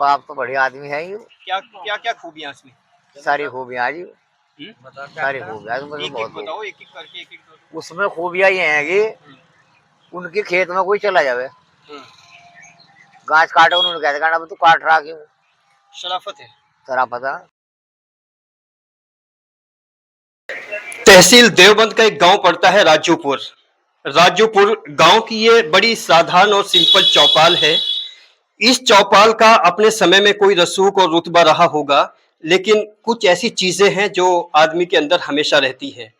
बाप तो बढ़िया आदमी है ही। क्या क्या क्या खूबियां उसमें? सारी खूबियां जी। सारी खूबियां एक एक बहुत बताओ, एक एक करके एक एक दो। उसमें खूबियां ये हैं कि उनके खेत में कोई चला जावे, घास काटे उन्होंने कहते काटा तू काट रहा क्यों? शराफत है। तेरा पता। तहसील देवबंद का एक गांव पड़ता है राजूपुर। राजूपुर गांव की ये बड़ी साधारण और सिंपल चौपाल है। इस चौपाल का अपने समय में कोई रसूख और रुतबा रहा होगा, लेकिन कुछ ऐसी चीजें हैं जो आदमी के अंदर हमेशा रहती है।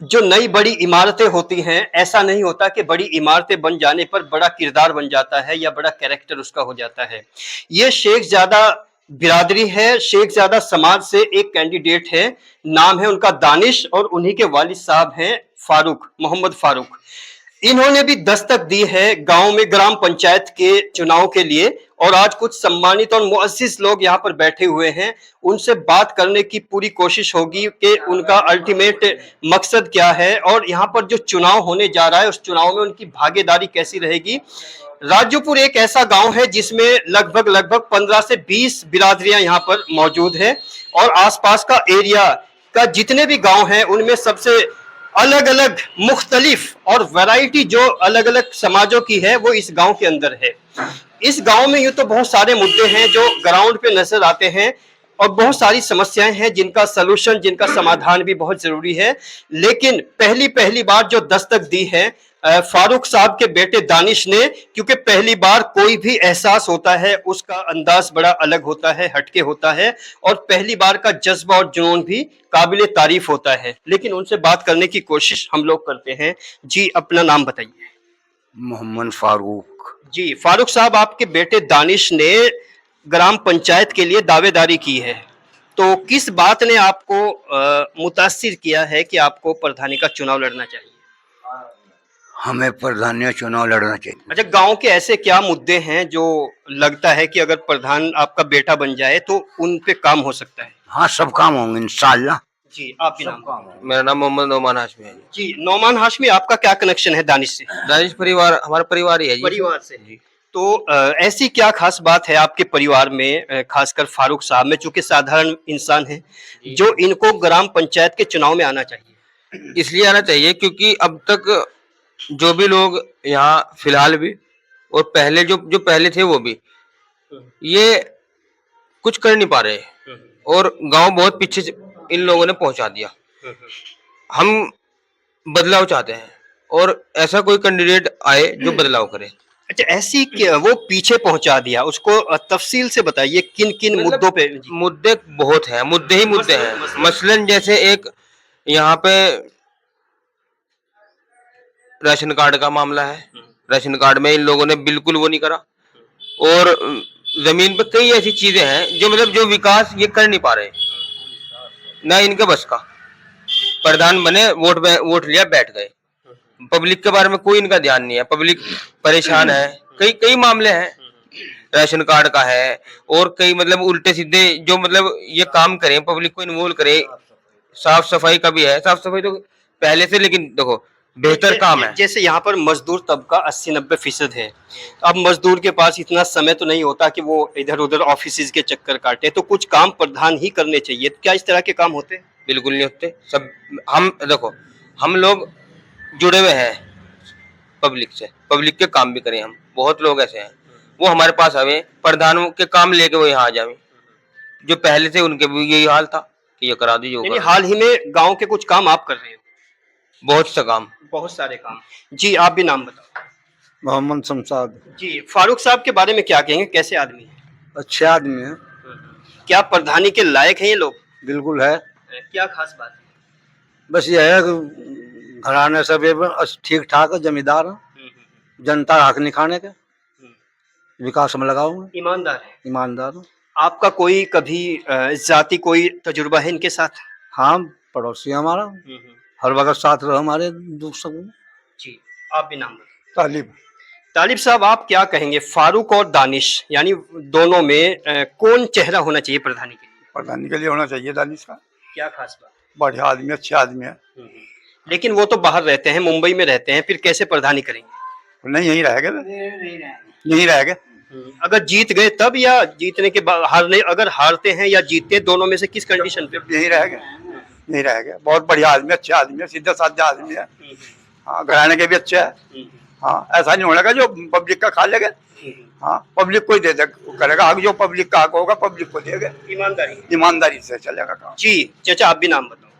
जो नई बड़ी इमारतें होती हैं, ऐसा नहीं होता कि बड़ी इमारतें बन जाने पर बड़ा किरदार बन जाता है या बड़ा कैरेक्टर उसका हो जाता है। ये शेख ज़्यादा बिरादरी है, शेख ज़्यादा समाज से एक कैंडिडेट है। नाम है उनका दानिश और उन्हीं के वालिद साहब हैं फारूक, मोहम्मद फारूक। इन्होंने भी दस्तक दी है गांव में ग्राम पंचायत के चुनाव के लिए, और आज कुछ सम्मानित और मुअज्जिज लोग यहाँ पर बैठे हुए हैं। उनसे बात करने की पूरी कोशिश होगी कि उनका अल्टीमेट मकसद क्या है और यहाँ पर जो चुनाव होने जा रहा है उस चुनाव में उनकी भागीदारी कैसी रहेगी। राजूपुर एक ऐसा गांव है जिसमें लगभग लगभग 15 से 20 बिरादरियां यहाँ पर मौजूद है, और आसपास का एरिया का जितने भी गांव हैं उनमें सबसे अलग अलग मुख्तलिफ और वैरायटी जो अलग अलग समाजों की है वो इस गांव के अंदर है। इस गांव में यूं तो बहुत सारे मुद्दे हैं जो ग्राउंड पे नजर आते हैं, और बहुत सारी समस्याएं हैं जिनका सलूशन, जिनका समाधान भी बहुत जरूरी है। लेकिन पहली पहली बार जो दस्तक दी है फारूक साहब के बेटे दानिश ने, क्योंकि पहली बार कोई भी एहसास होता है उसका अंदाज बड़ा अलग होता है, हटके होता है, और पहली बार का जज्बा और जुनून भी काबिले तारीफ होता है। लेकिन उनसे बात करने की कोशिश हम लोग करते हैं। जी, अपना नाम बताइए। मोहम्मद फारूक। जी फारूक साहब, आपके बेटे दानिश ने ग्राम पंचायत के लिए दावेदारी की है, तो किस बात ने आपको मुतासिर किया है कि आपको प्रधानी का चुनाव लड़ना चाहिए? हमें प्रधानी चुनाव लड़ना चाहिए। अच्छा, गांव के ऐसे क्या मुद्दे हैं जो लगता है कि अगर प्रधान आपका बेटा बन जाए तो उन पे काम हो सकता है? हाँ, सब काम होंगे इंशाल्लाह। जी, आप भी नाम। मेरा नाम मोहम्मद नोमान हाशमी है जी, नौमान हाशमी, आपका क्या कनेक्शन है दानिश से? दानिश परिवार हमारा परिवार ही है जी। परिवार से जी। तो ऐसी क्या खास बात है आपके परिवार में, खासकर फारूक साहब में, चूंकि साधारण इंसान है, जो इनको ग्राम पंचायत के चुनाव में आना चाहिए? इसलिए आना चाहिए क्योंकि अब तक जो भी लोग यहाँ फिलहाल भी और पहले जो जो पहले थे वो भी ये कुछ कर नहीं पा रहे, और गांव बहुत पीछे से इन लोगों ने पहुंचा दिया। हम बदलाव चाहते हैं और ऐसा कोई कैंडिडेट आए जो बदलाव करे। अच्छा, ऐसी वो पीछे पहुंचा दिया, उसको तफसील से बताइए, किन किन मुद्दों पे? मुद्दे बहुत हैं, मुद्दे ही मुद्दे हैं। मसलन जैसे एक यहाँ पे राशन कार्ड का मामला है। राशन कार्ड में इन लोगों ने बिल्कुल वो नहीं करा, और जमीन पे कई ऐसी चीजें हैं जो मतलब जो विकास ये कर नहीं पा रहे, ना इनके बस का। प्रधान बने, वोट लिया, बैठ गए। पब्लिक के बारे में कोई इनका ध्यान नहीं है। पब्लिक परेशान है, कई कई मामले हैं, राशन कार्ड का है और कई मतलब उल्टे सीधे जो मतलब ये काम करें, पब्लिक को इन्वॉल्व करें। साफ सफाई का भी है, साफ सफाई तो पहले से, लेकिन देखो बेहतर काम है। जैसे यहाँ पर मजदूर तबका 80-90% है। अब मजदूर के पास इतना समय तो नहीं होता कि वो इधर उधर ऑफिस के चक्कर काटे, तो कुछ काम प्रधान ही करने चाहिए। क्या इस तरह के काम होते हैं? बिल्कुल नहीं होते। सब हम देखो, हम लोग जुड़े हुए हैं पब्लिक से, पब्लिक के काम भी करें। हम बहुत लोग ऐसे हैं वो हमारे पास आवे, प्रधानों के काम लेके वो यहाँ आ जावे। जो पहले से उनके भी यही हाल था कि ये करा दीजिए। हाल ही में गांव के कुछ काम आप कर रहे हो? बहुत सा काम, बहुत सारे काम। जी, आप भी नाम बताओ। मोहम्मद शमशाद। जी, फारूक साहब के बारे में क्या कहेंगे, कैसे आदमी है? अच्छे आदमी है। क्या प्रधानी के लायक हैं ये लोग? बिल्कुल है। क्या खास बात है? बस यह है कि घराने सब ठीक ठाक है, जमींदार है, जनता हक नहीं खाने के, विकास में लगाऊंगा। ईमानदार है। ईमानदार हूँ। आपका कोई कभी जाति कोई तजुर्बा है इनके साथ? हाँ, पड़ोसी हमारा हर वक्त साथ रहो हमारे दुख सुख में। जी, आप भी नाम बताइए। तालिब। तालिब साहब, आप क्या कहेंगे, फारूक और दानिश यानी दोनों में कौन चेहरा होना चाहिए प्रधानी के लिए? प्रधानी के लिए होना चाहिए दानिश का। क्या खास बात? बढ़िया आदमी, अच्छे आदमी है। लेकिन वो तो बाहर रहते हैं, मुंबई में रहते हैं, फिर कैसे प्रधानी करेंगे? नहीं, यहीं रहेगा, यहीं रहेगा। अगर जीत गए तब, या जीतने के बाद हारने, अगर हारते हैं या जीतते हैं, दोनों में से किस कंडीशन पे? जब यहीं रह गए, यहीं रह गए। बहुत बढ़िया आदमी, अच्छे आदमी है, सीधा साधा आदमी है। हाँ, घराने के भी अच्छे है। हाँ, ऐसा नहीं होने का जो पब्लिक का खा लेगा। हाँ, पब्लिक को ही दे दे करेगा, हक जो पब्लिक का हक होगा पब्लिक को देगा। ईमानदारी से चलेगा काम। जी चाचा, आप भी नाम बताओ।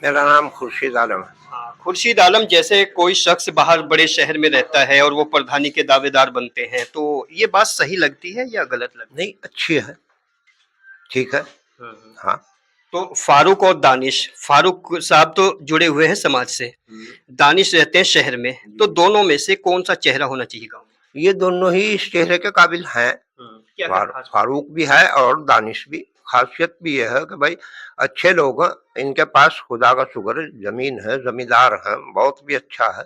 मेरा नाम खुर्शीद आलम है। हाँ, खुर्शीद आलम, जैसे कोई शख्स बाहर बड़े शहर में रहता है और वो प्रधानी के दावेदार बनते हैं, तो ये बात सही लगती है या गलत लगती नहीं, अच्छी है, ठीक है। है? हाँ, तो फारूक और दानिश, फारूक साहब तो जुड़े हुए हैं समाज से, दानिश रहते हैं शहर में, तो दोनों में से कौन सा चेहरा होना चाहिए गाँव में? ये दोनों ही इस चेहरे के काबिल हैं। क्या फारूक भी है और दानिश भी। खासियत भी ये है कि भाई अच्छे लोग हैं, इनके पास खुदा का शुक्र है, जमीन है, जमींदार हैं, बहुत भी अच्छा है,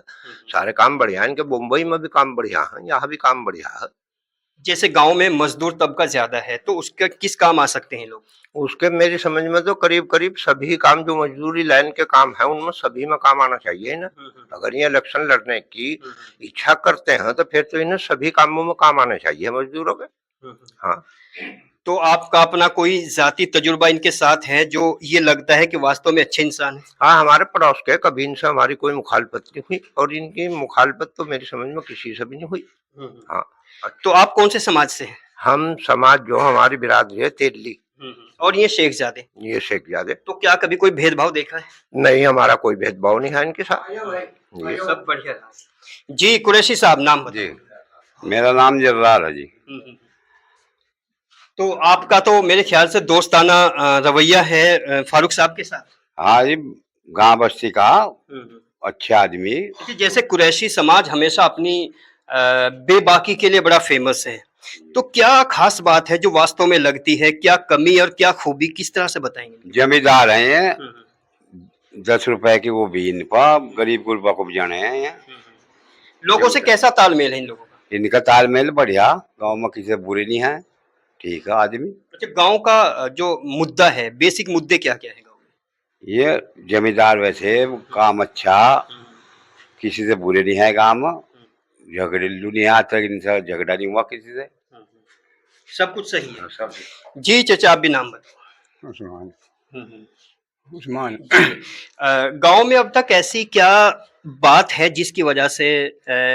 सारे काम बढ़िया है। इनके मुंबई में भी काम बढ़िया है, यहाँ भी काम बढ़िया है। जैसे गांव में मजदूर तबका ज्यादा है, तो उसके किस काम आ सकते हैं लोग? उसके मेरी समझ में तो करीब करीब सभी काम जो मजदूरी लाइन के काम है उनमें सभी में काम आना चाहिए ना। अगर ये इलेक्शन लड़ने की इच्छा करते हैं तो फिर तो इन्हें सभी कामों में काम आना चाहिए मजदूरों के। हाँ, तो आपका अपना कोई जाती तजुर्बा इनके साथ है जो ये लगता है कि वास्तव में अच्छे इंसान है? हाँ, हमारे पड़ोस के कभी इनसे हमारी कोई मुखालफत नहीं हुई और इनकी मुखालफत तो मेरी समझ में किसी से भी नहीं हुई। हाँ, तो आप कौन से समाज से हैं? हम समाज जो हमारी बिरादरी है तेरली, और ये शेखजादे, ये शेखजादे। तो क्या कभी कोई भेदभाव देखा है? नहीं, हमारा कोई भेदभाव नहीं है इनके साथ। ये सब बढ़िया। जी कुरैशी साहब, नाम बताइए। जी, मेरा नाम जर्रार है जी। तो आपका तो मेरे ख्याल से दोस्ताना रवैया है फारूक साहब के साथ। हाँ जी, गांव बस्ती का अच्छे आदमी। जैसे कुरैशी समाज हमेशा अपनी बेबाकी के लिए बड़ा फेमस है, तो क्या खास बात है जो वास्तव में लगती है? क्या कमी और क्या खूबी, किस तरह से बताएंगे? जमींदार हैं, 10 रुपए की वो भी इनका गरीब गुरबा को बजाने हैं। लोगों से कैसा तालमेल है इन लोगों का? इनका तालमेल बढ़िया, गांव में किसी से बुरे नहीं है, ठीक है आदमी। अच्छा, गांव का जो मुद्दा है, बेसिक मुद्दे क्या क्या है गांव में? ये जमींदार वैसे काम अच्छा, किसी से बुरे नहीं है गांव में, झगड़ेलू नहीं है, आज तक इनसे झगड़ा नहीं हुआ किसी से, सब कुछ सही है। सब। जी चाचा, आप भी नाम बताओ। उस्मान। गांव में अब तक ऐसी क्या बात है जिसकी वजह से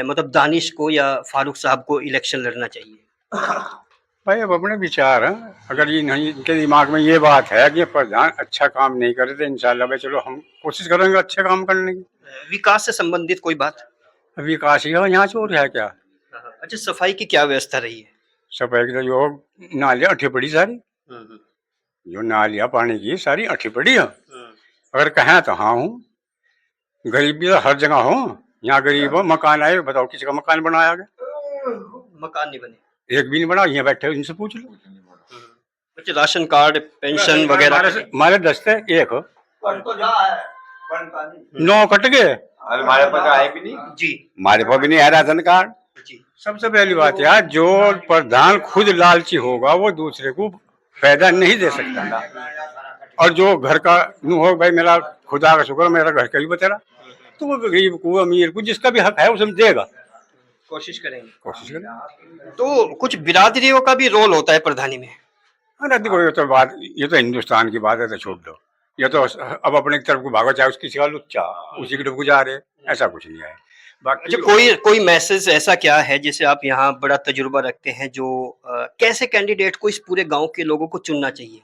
मतलब दानिश को या फारूक साहब को इलेक्शन लड़ना चाहिए? भाई अब अपने विचार हैं, अगर ये नहीं, इनके दिमाग में ये बात है कि प्रधान अच्छा काम नहीं करे तो इंशाल्लाह भाई चलो हम कोशिश करेंगे अच्छे काम करने की। विकास से संबंधित कोई बात? विकास ही है, यहाँ चोर है क्या? अच्छा, सफाई की क्या व्यवस्था रही है? सफाई की तो जो नालियाँ अठी पड़ी सारी, जो नालियाँ पानी की सारी अठी पड़ी है। अगर कहें तो हाँ हूँ, गरीबी तो हर जगह हो, यहाँ गरीब हो, मकान आए, बताओ किसी का मकान बनाया गया? मकान नहीं बने, एक भी नहीं बना। यहाँ बैठे इनसे पूछ लो। अच्छा, राशन कार्ड, पेंशन वगैरह? हमारे दस्ते एक हो, 9 कट गए। हमारे पास आए भी नहीं जी, हमारे पास भी नहीं है राशन कार्ड। जी। सबसे पहली बात यार, जो प्रधान खुद लालची होगा वो दूसरे को फायदा नहीं दे सकता। और जो घर का नू हो, भाई मेरा खुदा का शुक्र मेरा घर का ही बतेरा, तो वो गरीब को, अमीर को, जिसका भी हक है उसे देगा। कोशिश करेंगे। कोशिश करें। तो कुछ बिरादरियों का भी रोल होता है प्रधानी में? अरे देखो, ये तो बात, ये तो हिंदुस्तान की बात है, तो छोड़ दो। ये तो अब अपने तरफ को भागो, चाहे उसकी सिखा लुच्चा उसी की तरफ गुजारे, ऐसा कुछ नहीं है। बाकी अच्छा, कोई मैसेज ऐसा क्या है, जैसे आप यहाँ बड़ा तजुर्बा रखते हैं, जो कैसे कैंडिडेट को इस पूरे गांव के लोगों को चुनना चाहिए?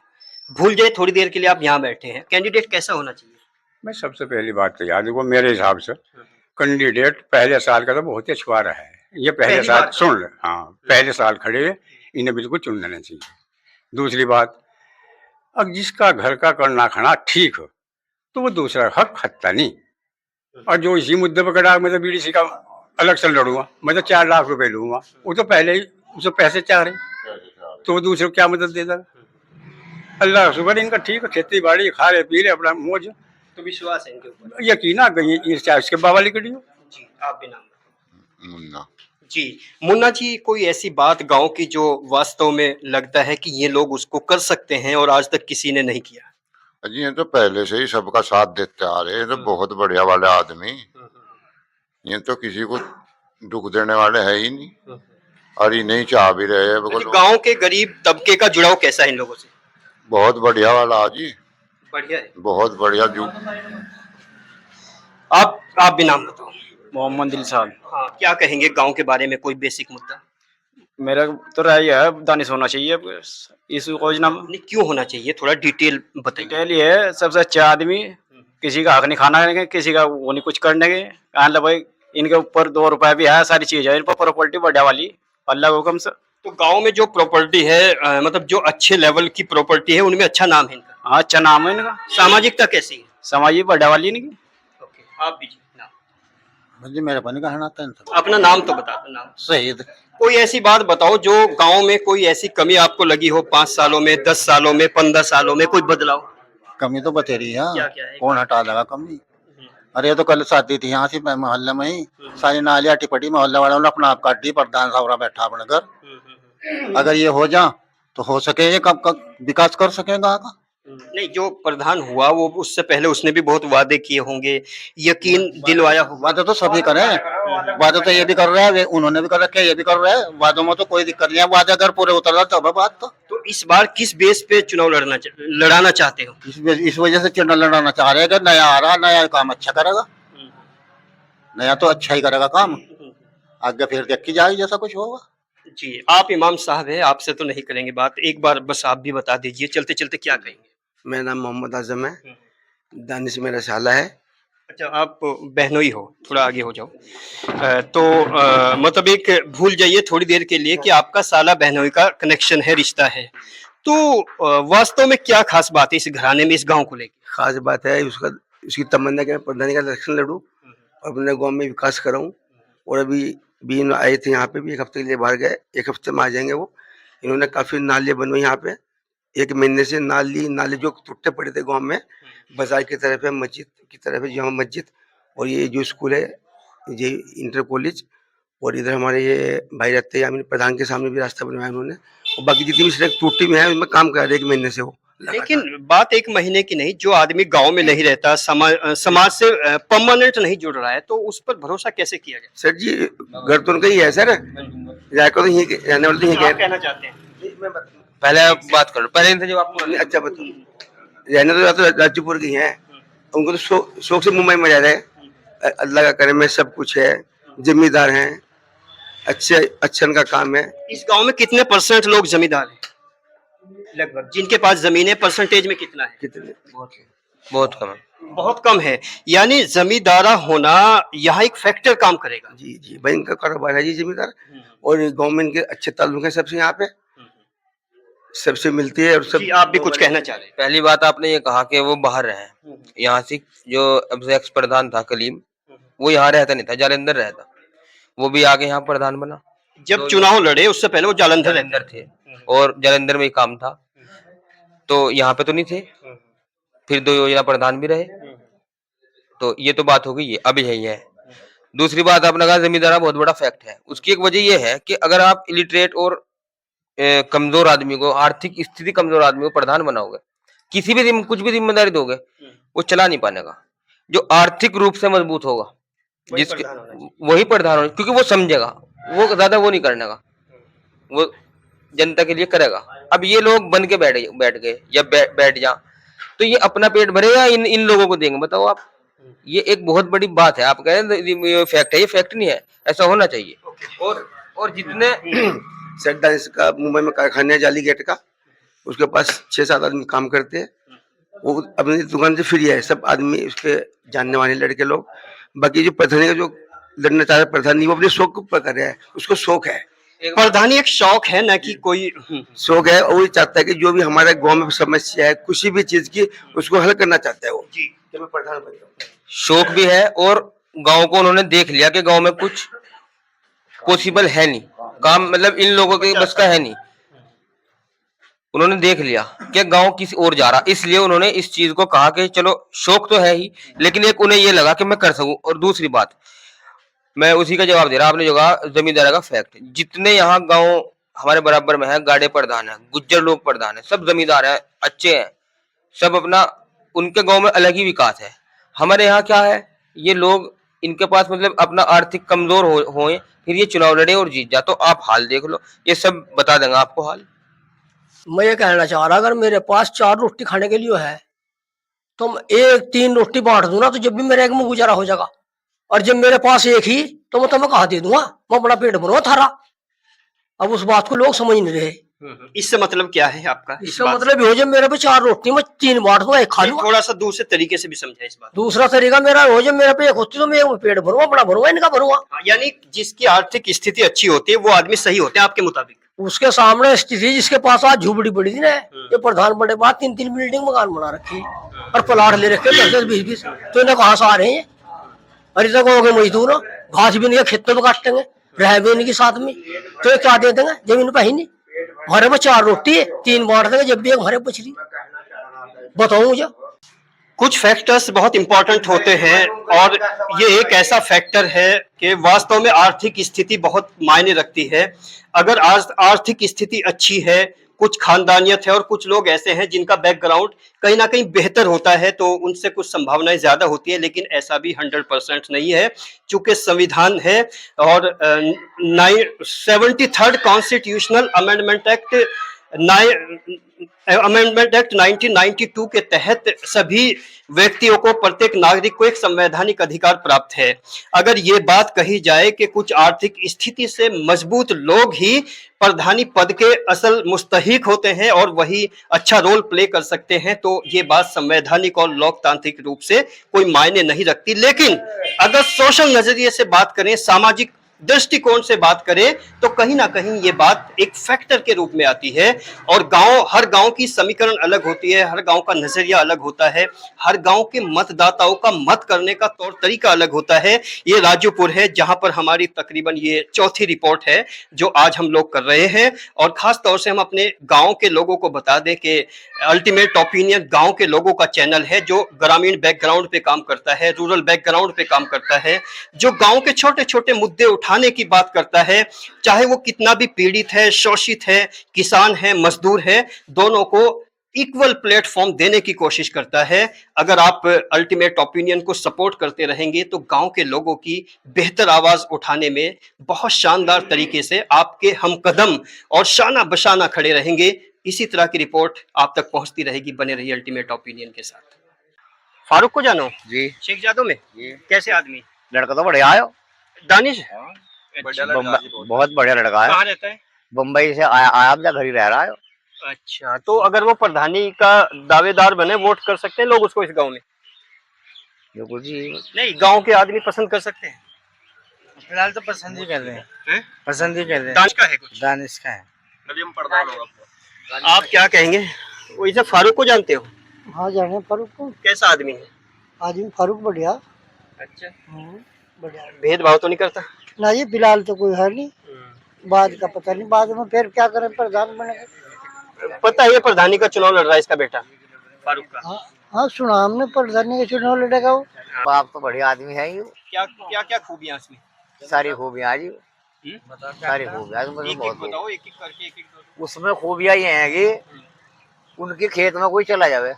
भूल जाए थोड़ी देर के लिए, आप यहाँ बैठे हैं, कैंडिडेट कैसा होना चाहिए? मैं सबसे पहली बात तो याद देखो, मेरे हिसाब से कैंडिडेट पहले साल का तो बहुत ही अछुआ रहा है। ये पहले साल सुन ले, हाँ, पहले साल खड़े इन्हें बिल्कुल चुन लेना चाहिए। दूसरी बात, अब जिसका घर का करना खाना ठीक हो तो वो दूसरा हक खत्ता नहीं। और जो इसी मुद्दे पर कड़ा, मैं तो बीडीसी का इलेक्शन लड़ूंगा, मैं तो 4 लाख रुपए लूंगा, वो तो पहले ही उसे पैसे चाह रहे, तो वो दूसरे को क्या मदद दे देगा? अल्लाह शुक्र इनका ठीक है, खेती बाड़ी खा रहे पी रहे अपना मौज। तो विश्वास है इनके ऊपर? यकीन आ गई, इसके बाबा लिखड़ी हो। जी, आप भी नाम? मुन्ना। जी, मुन्ना जी, कोई ऐसी बात गांव की जो वास्तव में लगता है कि ये लोग उसको कर सकते हैं और आज तक किसी ने नहीं किया? जी, ये तो पहले से ही सबका साथ देते आ रहे हैं, ये तो बहुत बढ़िया वाले आदमी, ये तो किसी को दुख देने वाले है ही नहीं। और ये नहीं चाह भी रहे हैं बिल्कुल। गांव के गरीब तबके का जुड़ाव कैसा है इन लोगों से? बहुत बढ़िया वाला जी, बढ़िया है। बहुत बढ़िया जो। आप भी नाम बताओ। मोहम्मद दिलशाद। हाँ, क्या कहेंगे गांव के बारे में, कोई बेसिक मुद्दा? मेरा तो राय है दानिश होना चाहिए इस योजना में। नहीं, क्यों होना चाहिए, थोड़ा डिटेल बताइए। डिटेल ये है, सबसे अच्छा आदमी, किसी का हक नहीं खाना है, किसी का वो नहीं कुछ करने के। हाँ भाई, इनके ऊपर 2 रुपए भी है, सारी चीज है इन पर, प्रॉपर्टी बढ़िया वाली, अल्लाह के हुक्म से। तो गांव में जो प्रॉपर्टी है मतलब जो अच्छे लेवल की प्रॉपर्टी है उनमें अच्छा नाम है इनका। हाँ, अच्छा नाम है इनका। सामाजिकता कैसी है? समाजी बढ़िया वाली इनकी। ओके, आप भी नाम। जी मेरे पानी कहना था अपना नाम तो बता दो। नाम शहीद। कोई ऐसी बात बताओ जो गांव में कोई ऐसी कमी आपको लगी हो 5 सालों में, 10 सालों में, 15 सालों में, कोई बदलाव? कमी तो बतेरी है, क्या है? कौन हटा देगा कमी। अरे ये तो कल शादी थी यहाँ से मोहल्ले में ही, सारी नाली अटी पटी, मोहल्ले वालों ने अपना आप काट दी, प्रधान साहब बैठा अपने घर। अगर ये हो जा तो हो सके, ये कब विकास कर सकेगा का। नहीं, जो प्रधान हुआ वो उससे पहले उसने भी बहुत वादे किए होंगे, यकीन दिलवाया होगा। वादे तो सभी करे, वादे तो ये भी कर रहे हैं, उन्होंने भी कर रखे, ये भी कर रहे हैं, वादों में तो कोई दिक्कत नहीं है, वादे अगर पूरे उतर रहा तब है बात। तो इस बार किस बेस पे चुनाव लड़ाना चाहते हो? इस वजह से चुनाव लड़ाना चाह रहे हैं कि नया आ रहा, नया काम अच्छा करेगा, नया तो अच्छा ही करेगा काम, आगे फिर देखी जाएगी जैसा कुछ होगा। जी, आप इमाम साहब हैं, आपसे तो नहीं करेंगे बात, एक बार बस आप भी बता दीजिए चलते चलते क्या कहेंगे। मेरा नाम मोहम्मद आजम है, दानिश मेरा साला है। अच्छा, आप बहनोई हो, थोड़ा आगे हो जाओ। मतलब एक भूल जाइए थोड़ी देर के लिए कि आपका साला बहनोई का कनेक्शन है, रिश्ता है। तो वास्तव में क्या खास बात है इस घराने में, इस गांव को लेकर? खास बात है उसकी तमन्ना के प्रधानी का इलेक्शन लड़ूं और अपने गांव में विकास कराऊं। और अभी भी आए थे यहाँ पे, भी 1 हफ्ते के लिए बाहर गए, 1 हफ्ते में आ जाएंगे वो। इन्होंने काफी नाले बनवाई यहाँ पे, 1 महीने से नाले जो टूटे पड़े थे गांव में, बाजार की तरफ है, मस्जिद की तरफ है, जामा मस्जिद, और ये जो स्कूल है ये इंटर कॉलेज, और इधर हमारे ये भाई रहते हैं यामिनी प्रधान के सामने भी रास्ता बनवाया उन्होंने। और बाकी जितनी भी सड़क टूटी हुई है उनमें काम कर रहे 1 महीने से वो। लेकिन बात 1 महीने की नहीं, जो आदमी गांव में नहीं रहता, समाज से परमानेंट नहीं जुड़ रहा है, तो उस पर भरोसा कैसे किया जाए? सर जी, घर तो उनका ही है सर, जायका तो यहीं रहने वाले तो यहीं आप कहना चाहते हैं? पहले आप बात करो, पहले इनसे जब आपको अच्छा बताओ। रहने तो राज्यपुर की हैं, उनको तो शौक से मुंबई में रह रहे हैं। अल्लाह का करम में सब कुछ है, जिम्मेदार हैं, अच्छा इनका काम है। इस गांव में कितने % लोग जमींदार हैं लगभग, जिनके पास जमीन है? परसेंटेज में कितना है? कितने? बहुत कम है। बहुत कम है, यानी जमींदारा होना यहाँ एक फैक्टर काम करेगा। जी जी, बैंक का कारोबार है जी जिम्मेदार, और गवर्नमेंट के अच्छे ताल्लुक है सबसे, यहाँ पे सबसे मिलती है। और सब जी, आप भी कुछ कहना चाह रहे हैं? पहली बात आपने ये कहा कि वो बाहर रहे, यहाँ से जो अब से एक्स प्रधान था कलीम, वो यहाँ रहता नहीं था, जालंधर रहता, वो भी आगे यहाँ प्रधान बना। जब चुनाव लड़े उससे पहले वो जालंधर थे, और जालंधर में ही काम था, तो यहाँ पे तो नहीं थे। फिर 2 योजना प्रधान भी रहे, तो ये तो बात हो गई है, अब यही है। दूसरी बात आपने कहा जमींदारा बहुत बड़ा फैक्ट है, उसकी एक वजह यह है कि अगर आप इलिटरेट और कमजोर आदमी को, आर्थिक स्थिति कमजोर आदमी को प्रधान बनाओगे, किसी भी कुछ भी जिम्मेदारी दोगे, वो चला नहीं पाने का। जो आर्थिक रूप से मजबूत होगा जिसके, वही प्रधान होगा, क्योंकि वो समझेगा, वो ज्यादा वो नहीं करने का, वो जनता के लिए करेगा। अब ये लोग बन के बैठ गए या बैठ जा, तो ये अपना पेट भरेगा, इन लोगों को देंगे? बताओ आप, ये एक बहुत बड़ी बात है। आप कह रहे हैं फैक्ट है, ये फैक्ट नहीं है, ऐसा होना चाहिए। और जितने सरदार इसका मुंबई में कारखाना है जाली गेट का, उसके पास 6-7 आदमी काम करते हैं, वो अपनी दुकान से फ्री है, सब आदमी उसके जानने वाले लड़के लोग। बाकी जो प्रधानी का जो लड़ना चाह रहे प्रधानी, वो अपने शौक पर कर रहा है, उसको शौक है, प्रधानी एक शौक है ना कि कोई शौक है, और वो चाहता है कि जो भी हमारे गांव में समस्या है किसी भी चीज की, उसको हल करना चाहता है वो जी, कि मैं प्रधान बन जाऊं। शौक भी है, और गांव को उन्होंने देख लिया कि गांव में कुछ पॉसिबल है नहीं काम, मतलब इन लोगों के बस का है नहीं। उन्होंने देख लिया कि गांव किसी और जा रहा, इसलिए उन्होंने इस चीज को कहा कि चलो शौक तो है ही, लेकिन एक उन्हें ये लगा कि मैं कर सकूं। और दूसरी बात, मैं उसी का जवाब दे रहा, आपने जो कहा जमींदारा का फैक्ट, जितने यहाँ गांव हमारे बराबर में है, गाड़े प्रधान है, गुज्जर लोग प्रधान है, सब जमींदार है, अच्छे हैं, सब अपना, उनके गांव में अलग ही विकास है। हमारे यहाँ क्या है, ये लोग इनके पास मतलब अपना आर्थिक कमजोर होए, फिर ये चुनाव लड़े और जीत जा, तो आप हाल देख लो, ये सब बता देंगे आपको हाल। मैं ये कहना चाह रहा, अगर मेरे पास 4 रोटी खाने के लिए है तो मैं 3 रोटी बांट दूं ना, तो जब भी मेरा एक मुंह गुजारा हो जाएगा। और जब मेरे पास एक ही, तो मैं तुम्हें कहा दे दूंगा, मैं अपना पेट भरूंगा थारा। अब उस बात को लोग समझ नहीं रहे। इससे मतलब क्या है आपका? इसका मतलब ये हो, जब मेरे पे 4 रोटी मैं 3 बांट दूंगा, एक खा लूंगा। थोड़ा सा दूसरे तरीके से भी समझाए इस बात। दूसरा तरीका मेरा हो, जब मेरे पे एक होती तो मैं एक पेट भरूंगा, अपना भरूंगा, इनका भरूंगा। यानी जिसकी आर्थिक स्थिति अच्छी होती है वो आदमी सही होते हैं आपके मुताबिक। उसके सामने स्थिति जिसके पास आज झुपड़ी पड़ी थी ना, ये प्रधान बड़े बात 3-3 बिल्डिंग मकान बना रखी और प्लाट ले रखे 10-10, 20-20, तो इन्हें कहाँ से आ रहे हैं? अरे तक हो गए मजदूर, घास भी नहीं खेतों में काटेंगे, रह भी इनके साथ में, तो ये क्या दे देंगे? जमीन पे ही नहीं। हमारे में 4 रोटी है, 3 बांट देंगे, जब भी एक हमारे बच रही। बताओ मुझे। कुछ फैक्टर्स बहुत इंपॉर्टेंट होते हैं और ये एक ऐसा फैक्टर है कि वास्तव में आर्थिक स्थिति बहुत मायने रखती है। अगर आज आर्थिक स्थिति अच्छी है, कुछ खानदानियत है और कुछ लोग ऐसे हैं जिनका बैकग्राउंड कहीं ना कहीं बेहतर होता है, तो उनसे कुछ संभावनाएं ज्यादा होती है, लेकिन ऐसा भी 100% नहीं है। चूंकि संविधान है और 73rd कॉन्स्टिट्यूशनल अमेंडमेंट एक्ट 1992 के तहत सभी व्यक्तियों को, प्रत्येक नागरिक को एक संवैधानिक अधिकार प्राप्त है। अगर ये बात कही जाए कि कुछ आर्थिक स्थिति से मजबूत लोग ही प्रधानी पद के असल मुस्तहिक होते हैं और वही अच्छा रोल प्ले कर सकते हैं, तो ये बात संवैधानिक और लोकतांत्रिक रूप से कोई मायने नहीं रखती। लेकिन अगर सोशल नजरिए से बात करें, सामाजिक दृष्टिकोण से बात करें, तो कहीं ना कहीं ये बात एक फैक्टर के रूप में आती है। और हर गांव की समीकरण अलग होती है, हर गांव का नजरिया अलग होता है, हर गांव के मतदाताओं का मत करने का तौर तरीका अलग होता है। ये राजूपुर है जहां पर हमारी तकरीबन ये चौथी रिपोर्ट है जो आज हम लोग कर रहे हैं। और खास तौर से हम अपने गांव के लोगों को बता दें कि अल्टीमेट ओपिनियन गांव के लोगों का चैनल है जो ग्रामीण बैकग्राउंड पे काम करता है, रूरल बैकग्राउंड पे काम करता है, जो गांव के छोटे छोटे मुद्दे उठाने की बात करता है, चाहे वो कितना भी पीड़ित है, शोषित है, किसान है, मजदूर है, दोनों को इक्वल प्लेटफॉर्म देने की कोशिश करता है। अगर आप अल्टीमेट ओपिनियन को सपोर्ट करते रहेंगे तो गांव के लोगों की बेहतर आवाज उठाने में बहुत शानदार तरीके से आपके हमकदम और शाना बशाना खड़े रहेंगे। इसी तरह की रिपोर्ट आप तक पहुंचती रहेगी। बने रहिए अल्टीमेट ओपिनियन के साथ। फारूक को जानो जी, शेख जादो में कैसे आदमी? लड़का तो बढ़िया आयो, दानिश बहुत बढ़िया लड़का है। कहाँ रहता है? बम्बई से आया अपना घर ही रह रहा है। अच्छा, तो अगर वो प्रधानी का दावेदार बने, वोट कर सकते हैं लोग उसको इस गांव में? बिल्कुल जी, नहीं, गांव के आदमी पसंद कर सकते हैं। फिलहाल तो पसंद ही कर रहे हैं, हैं? पसंद ही कर रहे हैं। दानिश का है कुछ? दानिश का है। आप क्या कहेंगे? वैसे फारूक को जानते हो? हाँ जाने फारूक को। कैसा आदमी है? आदमी फारूक बढ़िया। अच्छा, बढ़िया भेदभाव तो नहीं करता? ना, ये फिलहाल तो कोई है नहीं, बाद का पता नहीं, बाद में फिर क्या करें, प्रधान बनेगा। पता है प्रधानी का चुनाव लड़ रहा है इसका बेटा फारूक का? हाँ सुना हमने, प्रधानी का चुनाव लड़ेगा वो। बाप तो बढ़िया आदमी है। क्या क्या क्या खूबियां इसमें? सारी खूबियां जी, सारी खूबियां एक-एक बताओ, एक-एक करके एक-एक दो। उसमें खूबियां ये हैं कि उनके खेत में कोई चला जावे,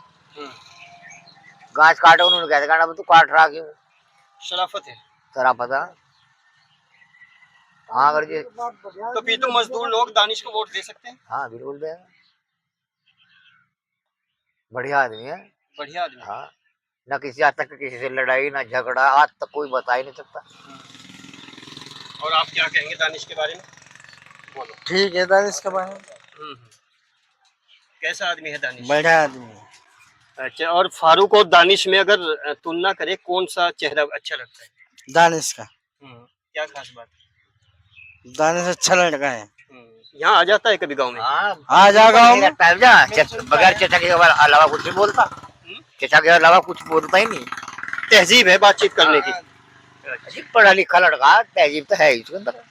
घास काटे, उन्होंने कहते काटा, तू काट रहा क्यों? शराफत है, सरा पता। हाँ अगर जी, तो फिर तो मजदूर लोग दानिश को वोट दे सकते हैं। हाँ बिल्कुल दे, बढ़िया आदमी है। बढ़िया आदमी। हाँ, न किसी आज तक किसी से लड़ाई, न झगड़ा, आज तक कोई बता ही नहीं सकता। और आप क्या कहेंगे दानिश के बारे में? बोलो। ठीक है, दानिश का बारे में कैसा आदमी है दानिश? बढ़िया आदमी है। अच्छा, और फारूक और दानिश में अगर तुलना करें, कौन सा चेहरा अच्छा लगता है? दानिश का। क्या खास बात? दानिश अच्छा लड़का है। यहाँ आ जाता है कभी गांव में? आ जा गाँव में। बगैर चचा के अलावा कुछ नहीं बोलता, चचा के अलावा कुछ बोलता ही नहीं। तहजीब है बातचीत करने की। पढ़ा लिखा लड़का, तहजीब तो है ही उसके अंदर।